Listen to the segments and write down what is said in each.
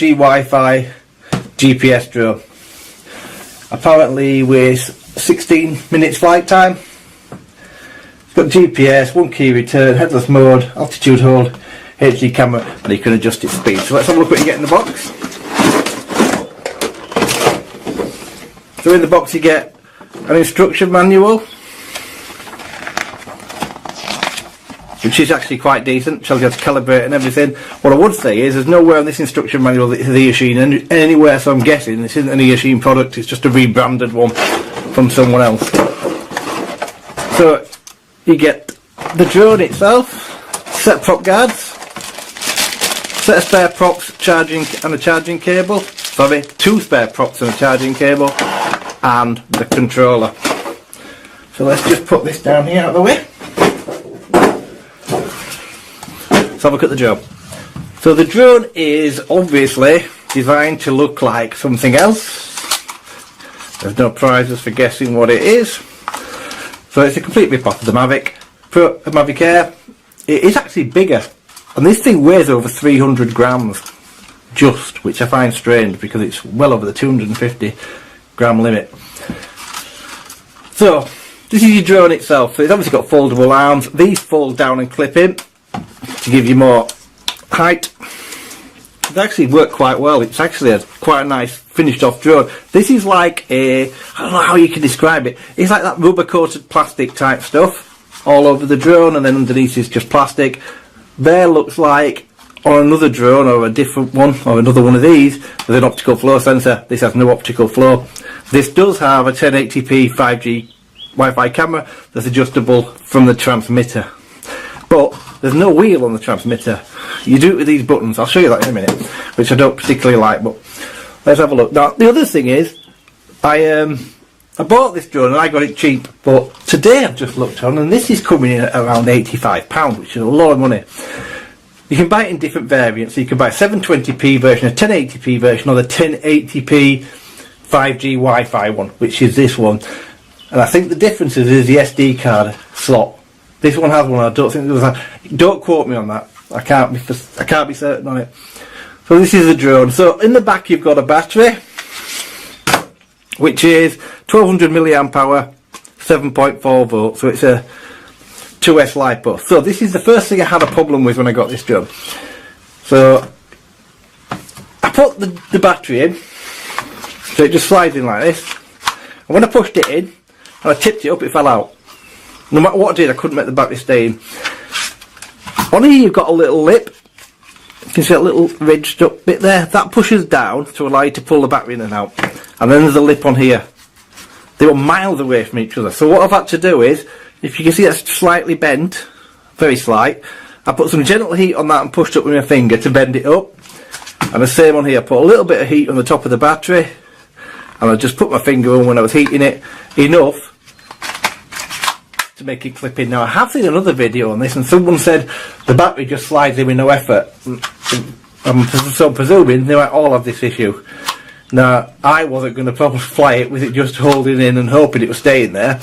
Wi-Fi GPS drone. Apparently with 16 minutes flight time. It's got GPS, 1 key return, headless mode, altitude hold, HD camera, and you can adjust its speed. So let's have a look what you get in the box. So in the box you get an instruction manual, which is actually quite decent, tells you how to calibrate and everything. What I would say is there's nowhere in this instruction manual that is EACHINE anywhere, so I'm guessing this isn't an EACHINE product, it's just a rebranded one from someone else. So you get the drone itself, set of prop guards, set of spare props, charging and a charging cable, sorry, 2 spare props and a charging cable, and the controller. So let's just put this down here out of the way. Let's have a look at the drone. So the drone is obviously designed to look like something else. There's no prizes for guessing what it is. So it's a complete rip-off of the Mavic Pro, Mavic Air. It is actually bigger, and this thing weighs over 300 grams just, which I find strange because it's well over the 250 gram limit. So this is your drone itself. So it's obviously got foldable arms. These fold down and clip in to give you more height. It actually worked quite well. It's actually quite a nice finished off drone. This is like a, I don't know how you can describe it. It's like that rubber coated plastic type stuff all over the drone, and then underneath is just plastic. There looks like on another drone or a different one or another one of these with an optical flow sensor. This has no optical flow. This does have a 1080p 5G Wi-Fi camera that's adjustable from the transmitter, but there's no wheel on the transmitter. You do it with these buttons. I'll show you that in a minute, which I don't particularly like, but let's have a look. Now the other thing is I bought this drone and I got it cheap, but today I've just looked on and this is coming in at around £85, which is a lot of money. You can buy it in different variants. So you can buy a 720p version, a 1080p version, or the 1080p 5G Wi-Fi one, which is this one. And I think the difference is the SD card slot. This one has one. I don't think there was a. Don't quote me on that. I can't be certain on it. So this is the drone. So in the back you've got a battery, which is 1200 milliamp hour, 7.4 volts. So it's a 2S LiPo. So this is the first thing I had a problem with when I got this drone. So I put the battery in, so it just slides in like this. And when I pushed it in and I tipped it up, it fell out. No matter what I did, I couldn't make the battery stay in. On here you've got a little lip. You can see that little ridged up bit there. That pushes down to allow you to pull the battery in and out. And then there's a lip on here. They were miles away from each other. So what I've had to do is, if you can see that's slightly bent, very slight, I put some gentle heat on that and pushed up with my finger to bend it up. And the same on here, I put a little bit of heat on the top of the battery, and I just put my finger on when I was heating it, enough to make it clip in. Now I have seen another video on this and someone said the battery just slides in with no effort. So I'm presuming they might all have this issue. Now I wasn't going to probably fly it with it just holding in and hoping it was staying there,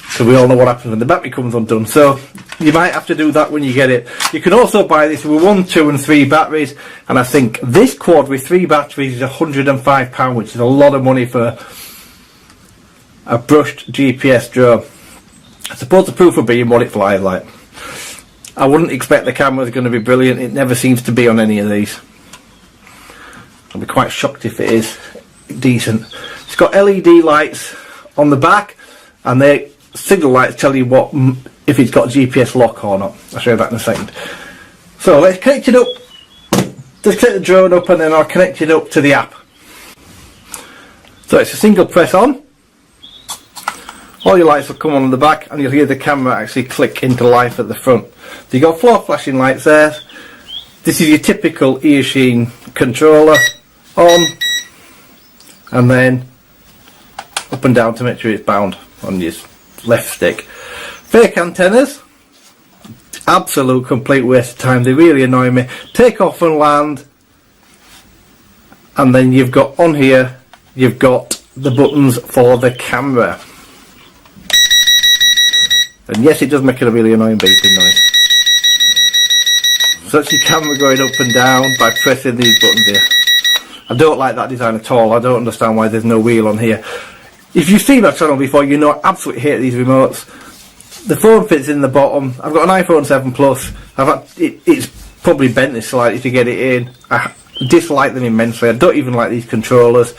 so we all know what happens when the battery comes undone. So you might have to do that when you get it. You can also buy this with 1, 2 and 3 batteries, and I think this quad with 3 batteries is £105, which is a lot of money for a brushed GPS drone. I suppose the proof will be in what it flies like. I wouldn't expect the camera's going to be brilliant. It never seems to be on any of these. I'll be quite shocked if it is decent. It's got LED lights on the back, and they signal lights tell you what if it's got GPS lock or not. I'll show you that in a second. So let's connect it up. Just connect the drone up and then I'll connect it up to the app. So it's a single press on. All your lights will come on the back and you'll hear the camera actually click into life at the front. So you've got 4 flashing lights there. This is your typical EACHINE controller, on and then up and down to make sure it's bound on your left stick. Fake antennas, absolute complete waste of time. They really annoy me. Take off and land, and then you've got on here, you've got the buttons for the camera. And yes, it does make it a really annoying beeping noise. So that's your camera going up and down by pressing these buttons here. I don't like that design at all. I don't understand why there's no wheel on here. If you've seen my channel before, you know I absolutely hate these remotes. The phone fits in the bottom. I've got an iPhone 7 Plus. It's probably bent this slightly to get it in. I dislike them immensely. I don't even like these controllers.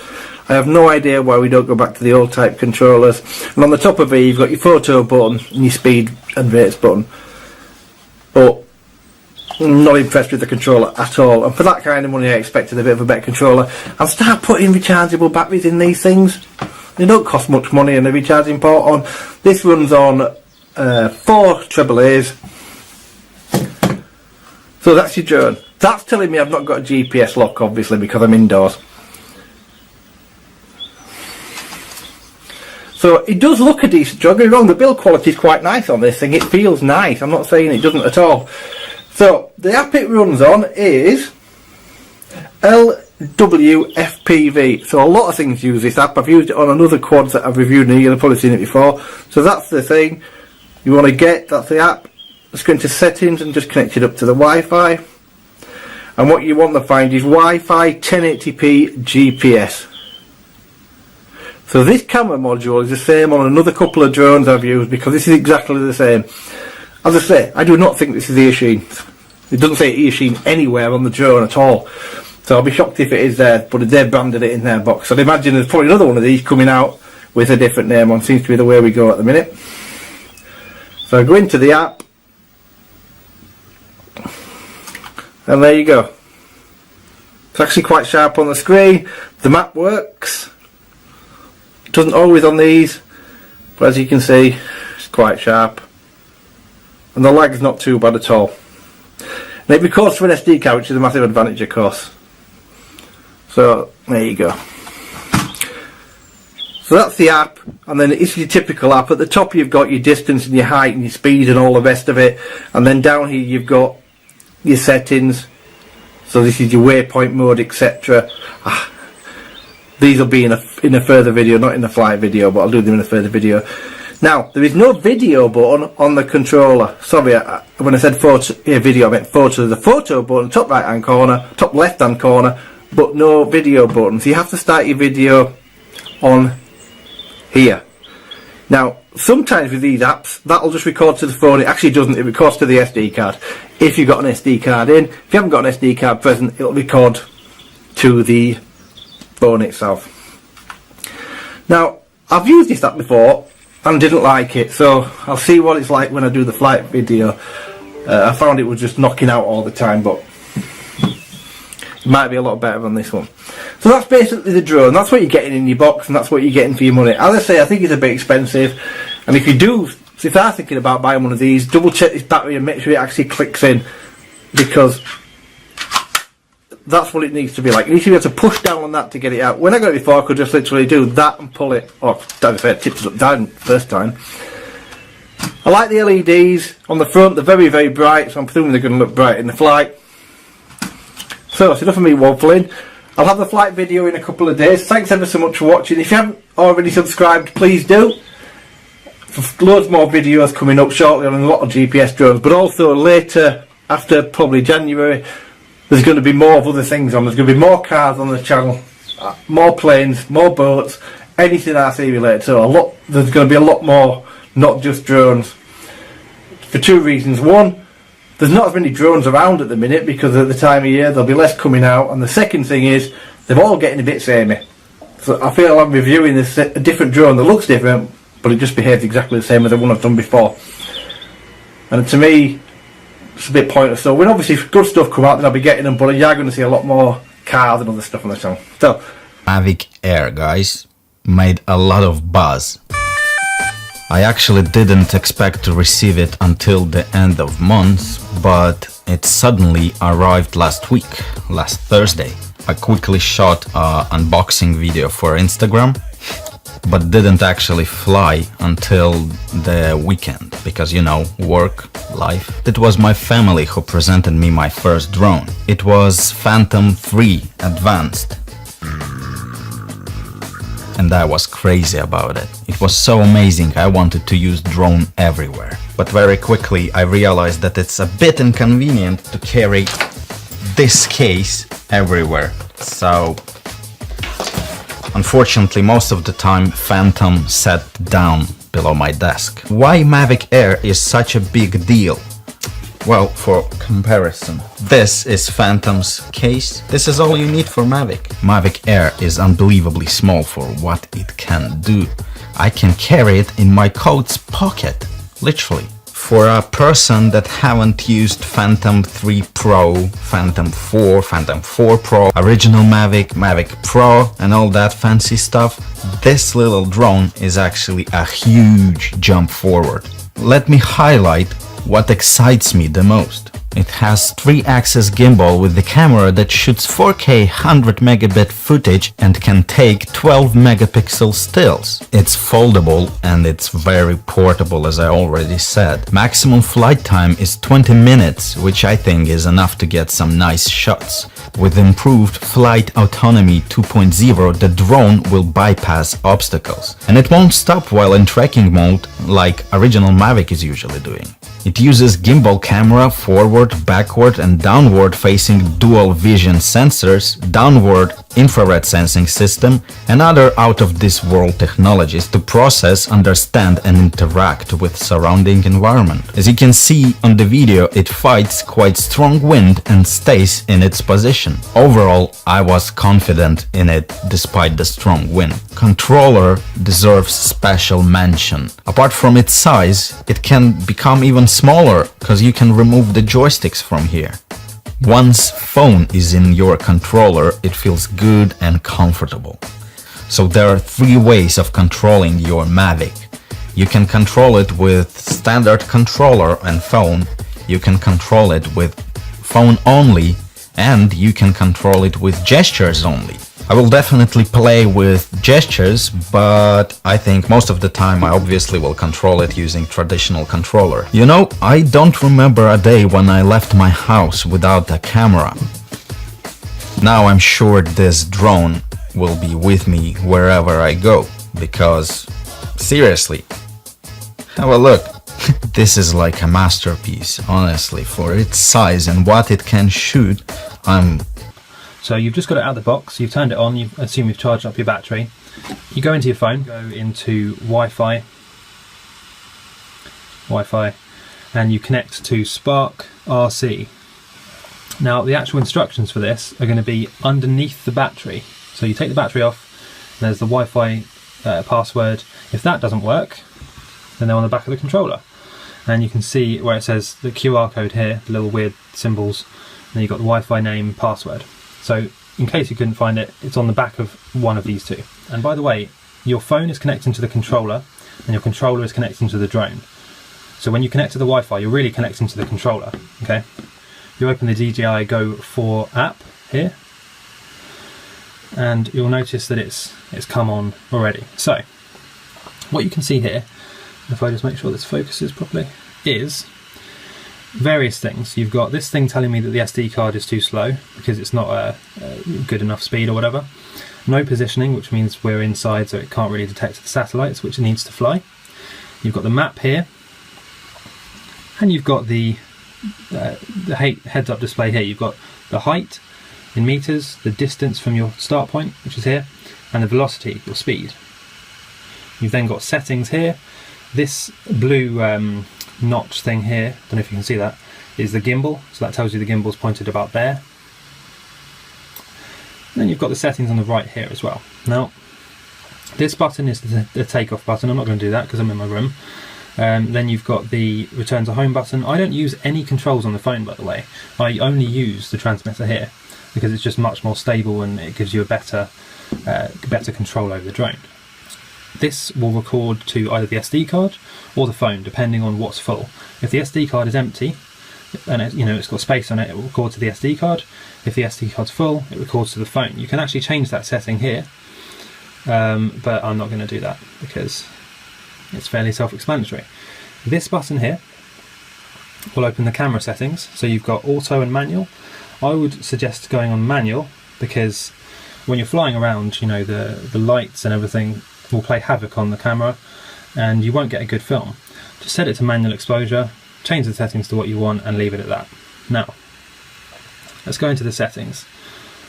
I have no idea why we don't go back to the old type controllers. And on the top of it, you've got your photo button and your speed and rates button. But I'm not impressed with the controller at all. And for that kind of money, I expected a bit of a better controller. I'll start putting rechargeable batteries in these things. They don't cost much money, and the recharging port on. This runs on 4 AAAs. So that's your drone. That's telling me I've not got a GPS lock, obviously, because I'm indoors. So it does look a decent drone. Don't get me wrong, the build quality is quite nice on this thing. It feels nice. I'm not saying it doesn't at all. So the app it runs on is LWFPV. So a lot of things use this app. I've used it on another quads that I've reviewed, and you've probably seen it before. So that's the thing you want to get. That's the app. Just go into settings and just connect it up to the Wi-Fi. And what you want to find is Wi-Fi 1080p GPS. So this camera module is the same on another couple of drones I've used, because this is exactly the same. As I say, I do not think this is EACHINE. It doesn't say EACHINE anywhere on the drone at all. So I'll be shocked if it is there, but they've branded it in their box. I'd imagine there's probably another one of these coming out with a different name on. Seems to be the way we go at the minute. So I go into the app. And there you go. It's actually quite sharp on the screen. The map works. It doesn't always on these, but as you can see, it's quite sharp. And the lag's not too bad at all. And it records to an SD card, which is a massive advantage, of course. So there you go. So that's the app, and then it's your typical app. At the top you've got your distance and your height and your speed and all the rest of it, and then down here you've got your settings. So this is your waypoint mode, etc. These will be in a further video, not in the flight video, but I'll do them in a further video. Now, there is no video button on the controller. Sorry, when I said photo, video, I meant photo. There's a photo button, top right hand corner, top left hand corner, but no video button. So you have to start your video on here. Now, sometimes with these apps, that'll just record to the phone. It actually doesn't. It records to the SD card. If you've got an SD card in, if you haven't got an SD card present, it'll record to the phone itself. Now, I've used this app before and didn't like it, so I'll see what it's like when I do the flight video. I found it was just knocking out all the time, but it might be a lot better on this one. So that's basically the drone. That's what you're getting in your box, and that's what you're getting for your money. As I say, I think it's a bit expensive, and if you are thinking about buying one of these, double check this battery and make sure it actually clicks in, because that's what it needs to be like. You need to be able to push down on that to get it out. When I got it before, I could just literally do that and pull it. Oh, to be fair, tipped it up down first time. I like the LEDs on the front. They're very, very bright, so I'm presuming they're going to look bright in the flight. So, it's enough of me waffling. I'll have the flight video in a couple of days. Thanks ever so much for watching. If you haven't already subscribed, please do. Loads more videos coming up shortly on a lot of GPS drones, but also later, after probably January, there's going to be more of other things on. There's going to be more cars on the channel, more planes, more boats, anything RC related. So there's going to be a lot more, not just drones. For two reasons. One, there's not as many drones around at the minute, because at the time of year there'll be less coming out. And the second thing is, they're all getting a bit samey. So I feel I'm reviewing a different drone that looks different, but it just behaves exactly the same as the one I've done before. And to me, it's a bit pointless. So when obviously good stuff come out, then I'll be getting them, but you're going to see a lot more cars and other stuff on the channel. So Mavic Air, guys, made a lot of buzz. I actually didn't expect to receive it until the end of month, but it suddenly arrived last Thursday. I quickly shot an unboxing video for Instagram, but didn't actually fly until the weekend, because, you know, work, life. It was my family who presented me my first drone. It was Phantom 3 Advanced, and I was crazy about it. It was so amazing, I wanted to use drone everywhere. But very quickly I realized that it's a bit inconvenient to carry this case everywhere. So Unfortunately, most of the time Phantom sat down below my desk. Why Mavic Air is such a big deal? Well, for comparison, this is Phantom's case. This is all you need for Mavic. Mavic Air is unbelievably small for what it can do. I can carry it in my coat's pocket, literally. For a person that haven't used Phantom 3 Pro, Phantom 4, Phantom 4 Pro, original Mavic, Mavic Pro and all that fancy stuff, this little drone is actually a huge jump forward. Let me highlight what excites me the most. It has 3-axis gimbal with the camera that shoots 4K 100 megabit footage and can take 12 megapixel stills. It's foldable and it's very portable, as I already said. Maximum flight time is 20 minutes, which I think is enough to get some nice shots. With improved flight autonomy 2.0, the drone will bypass obstacles. And it won't stop while in trekking mode like original Mavic is usually doing. It uses gimbal camera, forward, backward and downward facing dual vision sensors, downward infrared sensing system and other out-of-this-world technologies to process, understand and interact with surrounding environment. As you can see on the video, it fights quite strong wind and stays in its position. Overall, I was confident in it despite the strong wind. Controller deserves special mention. Apart from its size, it can become even smaller because you can remove the joysticks from here. Once phone is in your controller, it feels good and comfortable. So there are 3 ways of controlling your Mavic. You can control it with standard controller and phone, you can control it with phone only, and you can control it with gestures only. I will definitely play with gestures, but I think most of the time I obviously will control it using traditional controller. You know, I don't remember a day when I left my house without a camera. Now I'm sure this drone will be with me wherever I go, because seriously, have a look. This is like a masterpiece, honestly, for its size and what it can shoot. So you've just got it out of the box, you've turned it on, you assume you've charged up your battery. You go into your phone, go into Wi-Fi, and you connect to Spark RC. Now the actual instructions for this are going to be underneath the battery. So you take the battery off, and there's the Wi-Fi password. If that doesn't work, then they're on the back of the controller. And you can see where it says the QR code here, the little weird symbols, and then you've got the Wi-Fi name, password. So in case you couldn't find it, it's on the back of one of these 2. And by the way, your phone is connecting to the controller and your controller is connecting to the drone. So when you connect to the Wi-Fi, you're really connecting to the controller, okay? You open the DJI Go 4 app here and you'll notice that it's come on already. So what you can see here, if I just make sure this focuses properly, is various things. You've got this thing telling me that the SD card is too slow because it's not a good enough speed or whatever. No positioning, which means we're inside so it can't really detect the satellites which it needs to fly. You've got the map here, and you've got the heads-up display here. You've got the height in meters, the distance from your start point, which is here, and the velocity, your speed. You've then got settings here. This blue notch thing here, don't know if you can see that, is the gimbal, so that tells you the gimbal's pointed about there. And then you've got the settings on the right here as well. Now this button is the takeoff button. I'm not going to do that because I'm in my room. Then you've got the return to home button. I don't use any controls on the phone, by the way. I only use the transmitter here because it's just much more stable and it gives you a better control over the drone. This will record to either the SD card or the phone, depending on what's full. If the SD card is empty, and it's got space on it, it will record to the SD card. If the SD card's full, it records to the phone. You can actually change that setting here, but I'm not going to do that because it's fairly self-explanatory. This button here will open the camera settings. So you've got auto and manual. I would suggest going on manual because when you're flying around, the lights and everything will play havoc on the camera and you won't get a good film. Just set it to manual exposure, change the settings to what you want and leave it at that. Now, let's go into the settings.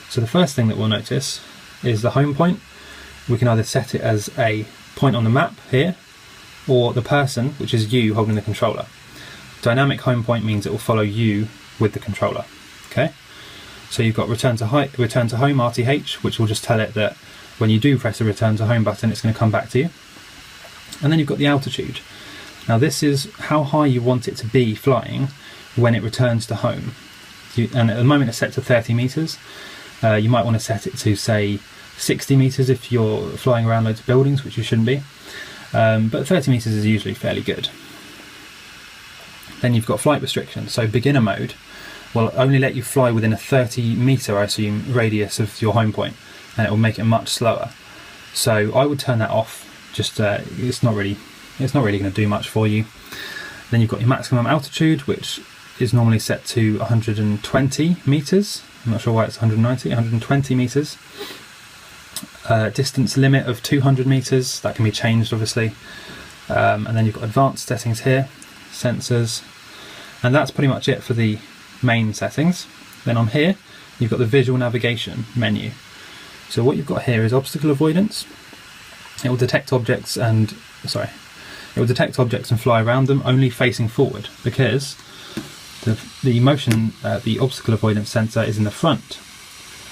So the first thing that we'll notice is the home point we can either set it as a point on the map here, or the person, which is you holding the controller. Dynamic home point means it will follow you with the controller. Okay, so you've got return to home RTH, which will just tell it that when you do press the return to home button, it's going to come back to you. And then you've got the altitude. Now this is how high you want it to be flying when it returns to home. And at the moment it's set to 30 meters. You might want to set it to, say, 60 meters if you're flying around loads of buildings, which you shouldn't be. But 30 meters is usually fairly good. Then you've got flight restrictions. So beginner mode will only let you fly within a 30 meter, I assume, radius of your home point, and it will make it much slower. So I would turn that off. Just it's not really going to do much for you. Then you've got your maximum altitude, which is normally set to 120 meters. I'm not sure why it's 190. 120 meters. Distance limit of 200 meters. That can be changed, obviously. And then you've got advanced settings here, sensors, and that's pretty much it for the main settings. Then on here, you've got the visual navigation menu. So what you've got here is obstacle avoidance. It will detect objects and fly around them, only facing forward, because the obstacle avoidance sensor is in the front.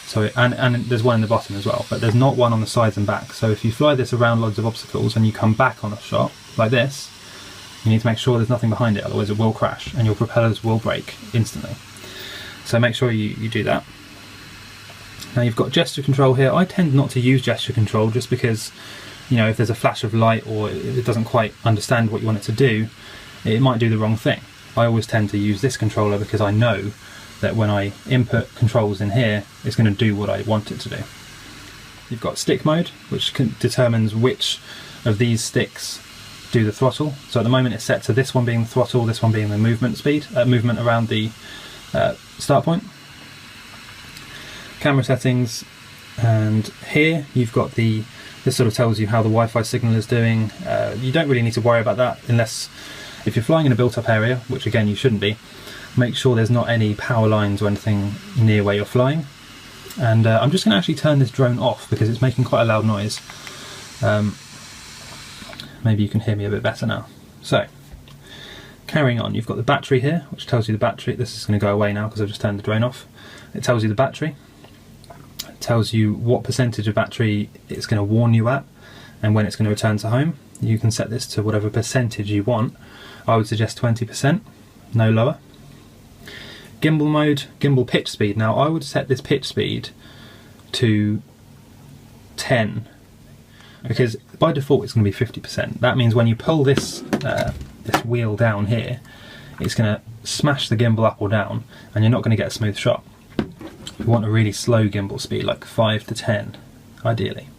So and there's one in the bottom as well, but there's not one on the sides and back. So if you fly this around loads of obstacles and you come back on a shot like this, you need to make sure there's nothing behind it, otherwise it will crash and your propellers will break instantly. So make sure you do that. Now you've got gesture control here. I tend not to use gesture control just because, you know, if there's a flash of light or it doesn't quite understand what you want it to do, it might do the wrong thing. I always tend to use this controller because I know that when I input controls in here, it's going to do what I want it to do. You've got stick mode, which determines which of these sticks do the throttle. So at the moment it's set to this one being the throttle, this one being the movement speed, movement around the start point. Camera settings, and here you've got this sort of tells you how the Wi-Fi signal is doing. You don't really need to worry about that unless if you're flying in a built-up area, which again you shouldn't be. Make sure there's not any power lines or anything near where you're flying. And I'm just going to actually turn this drone off because it's making quite a loud noise. Maybe you can hear me a bit better now. So, carrying on, you've got the battery here, which tells you the battery. This is going to go away now because I've just turned the drone off. It tells you the battery. It tells you what percentage of battery it's going to warn you at and when it's going to return to home. You can set this to whatever percentage you want. I would suggest 20%, no lower. Gimbal mode, gimbal pitch speed. Now I would set this pitch speed to 10 because by default it's going to be 50%. That means when you pull this this wheel down here, it's going to smash the gimbal up or down and you're not going to get a smooth shot. You want a really slow gimbal speed, like 5 to 10 ideally.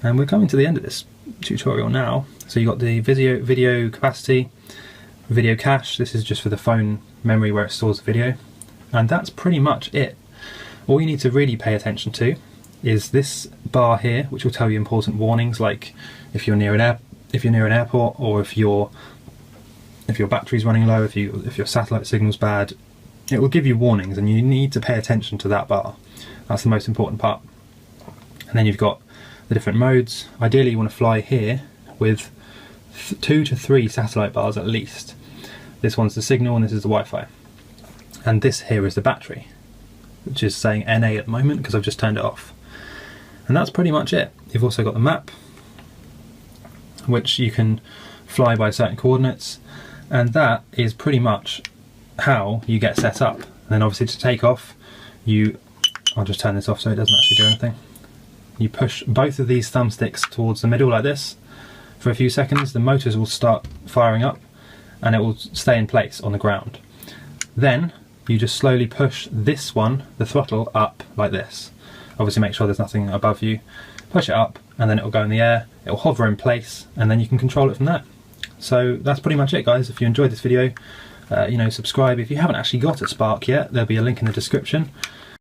And we're coming to the end of this tutorial now. So you've got the video capacity, video cache. This is just for the phone memory where it stores the video, and that's pretty much it. All you need to really pay attention to is this bar here, which will tell you important warnings, like if you're near an airport, or if your battery's running low, if your satellite signal's bad. It will give you warnings, and you need to pay attention to that bar. That's the most important part. And then you've got the different modes. Ideally you want to fly here with 2 to 3 satellite bars at least. This one's the signal and this is the Wi-Fi. And this here is the battery, which is saying NA at the moment because I've just turned it off. And that's pretty much it. You've also got the map, which you can fly by certain coordinates, and that is pretty much how you get set up. And then obviously to take off, I'll just turn this off so it doesn't actually do anything. You push both of these thumbsticks towards the middle like this for a few seconds, the motors will start firing up and it will stay in place on the ground. Then you just slowly push this one, the throttle, up like this. Obviously make sure there's nothing above you. Push it up and then it will go in the air, it will hover in place, and then you can control it from there. So that's pretty much it, guys. If you enjoyed this video, subscribe. If you haven't actually got a Spark yet, there'll be a link in the description.